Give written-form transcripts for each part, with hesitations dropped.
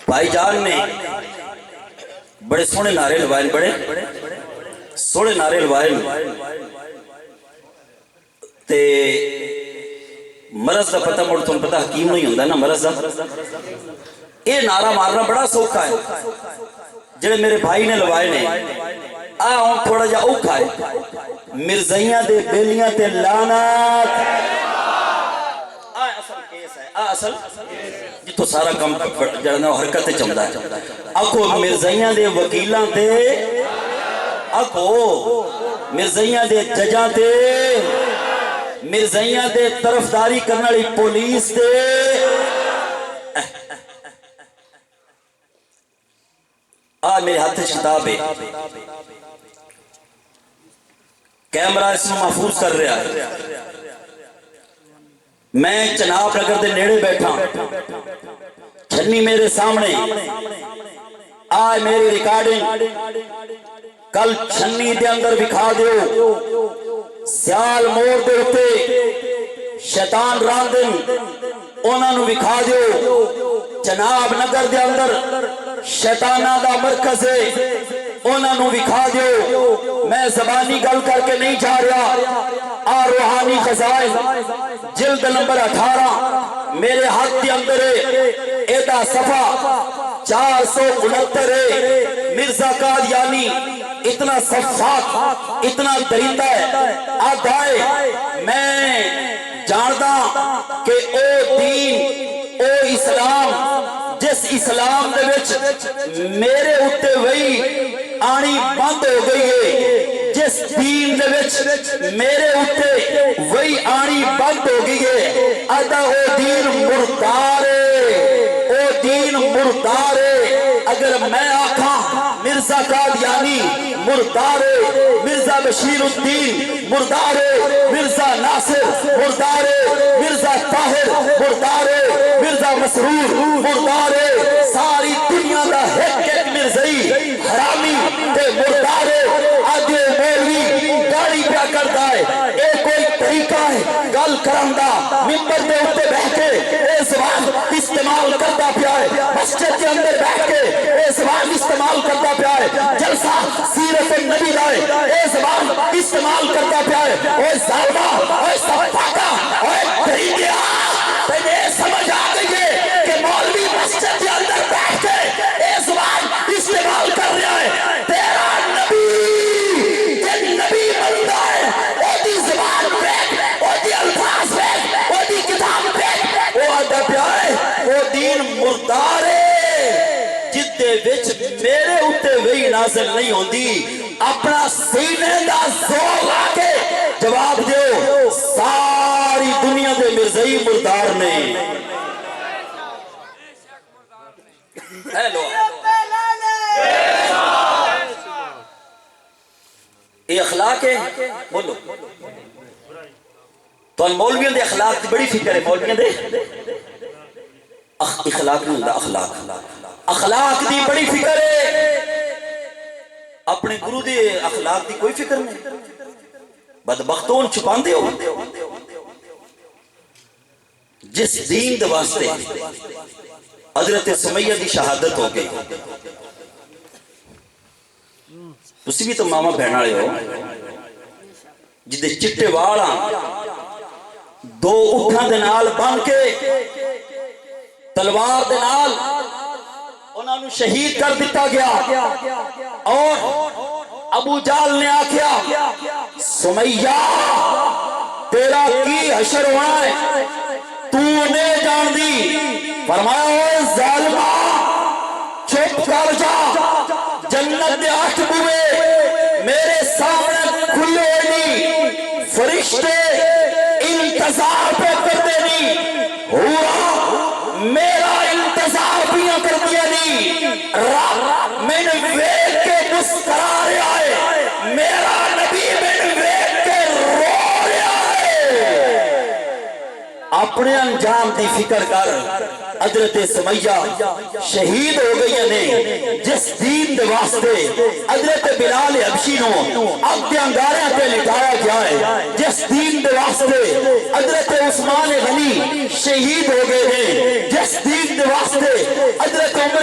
بھائی جان نے بڑے سونے نعرے لوائے، بڑے سونے نعرے لوائے تے مرض دا پتہ مڑ تم پتہ حکیم نہیں ہوندہ نا مرض دا یہ نعرہ مارنا بڑا سوکھا ہے جڑے میرے بھائی نے لوائے نے آن تھوڑا جا اوکھا ہے مرزائیاں دے بیلیاں تے لانات اصل کیس ہے اصل جتو سارا کم جڑنا حرکت چمدا ہے اکو مرزائیاں دے وکیلاں تے اکو مرزائیاں دے ججاں تے مرزائیاں دے طرفداری کرنے والی پولیس تے میرے ہاتھ کتاب ہے کیمرہ اس میں محفوظ کر رہا ہے میں چناب نگر دے نیڑے بیٹھا چھنی میرے سامنے آئے میری ریکارڈنگ کل چھنی دے اندر بکھا دیو سیال موڑ دے ہوتے شیطان راندن انہوں نے بکھا دیو چناب نگر دے اندر شیطانہ دا مرکز ہے انہوں نے بکھا دیو میں زبانی گل کر کے نہیں جا رہا روحانی خزائن جلد نمبر 18 میرے ہاتھ کے اندر ہے ایدہ صفحہ 469 ہے مرزا قادیانی اتنا صفحات اتنا درندہ ہے آدھائے میں جاندہ کہ او دین او اسلام جس اسلام دے وچ میرے اتے وہی آنی بند ہو گئی ہے جس دین دے وچ میرے اتے وہی آنی بند ہو گئی ہے آدھا او دین مردار ہے اگر میں آکھاں مرزا قادیانی مردار ہے مرزا بشیر الدین مردار ہے مرزا ناصر مردار ہے مرزا طاہر مردار ہے مرزا مسرور مردار ہے ساری دنیا دا ایک مرزائی حرامی تے مردار ہے آدھے مولوی گاڑی پیا کرتا ہے ایک کوئی طریقہ ہے گل کرندہ ممبر دے اتے بیٹھ کے اے زبان استعمال کرتا پیا ہے مسجد کے اندر بیٹھ کے اے زبان استعمال کرتا پیا ہے جلسہ سیرت النبی لائے اے زبان استعمال کرتا پیا ہے اوہ ظالمہ اوہ سفاقہ اوہ دریدیا تینے سمجھ آ گئی ہے کہ مولوی مسجد کے اندر بیٹھ کے اے زبان استعمال کر رہا ہے تیرا نبی جن نبی بندہ ہے وہ دی زبان بیٹھ وہ دی الفاظ بیٹھ وہ دی کتاب بیٹھ وہ ادھا پیا ہے وہ دین مردار ہے جتے وچ میرے اتے وہی نازل نہیں ہوندی اپنا سینے دا زور آکے جواب دیو ساری دنیا دے مرزائی مردار نے ہیلو یہ اخلاق ہے بولو تو مولویوں دے اخلاق دی بڑی فکر ہے مولویوں دے اخلاق نہیں ہوتا اخلاق دی بڑی فکر ہے اپنے گرو دے اخلاق دی کوئی فکر نہیں بدبختون چھپان دے ہو جس دین دے واسطے حضرت سمیہ دی شہادت ہو گئی اسی بھی تو ماما بہنا رہے ہو جدے چٹے والا دو اٹھا دنال بان کے تلوار دنال انہوں نے شہید کر دیتا گیا اور ابو جال نے آکھیا سمیہ تیرا کی حشر ہونا ہے تو نے جان دی فرمایا ہوئے ظالمہ چپ کر جا جنت دے 8 بوئے میرے سامنے کھلے نہیں فرشتے انتظار پہ کرتے نہیں ہوا میرا انتظار بھی کر دیا نہیں میں نے ویک کے مسکرا رہا ہے میرا نبی میں نے ویک کے رو رہا ہے اپنے انجام دی فکر کر حضرت سمیہ شہید ہو گئی نے جس دین دے واسطے حضرت بلال حبشی نو اب دے انگاریاں تے لٹایا گیا ہے جس دین دے واسطے حضرت عثمان غنی شہید ہو گئے ہیں جس دین دے واسطے حضرت عمر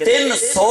300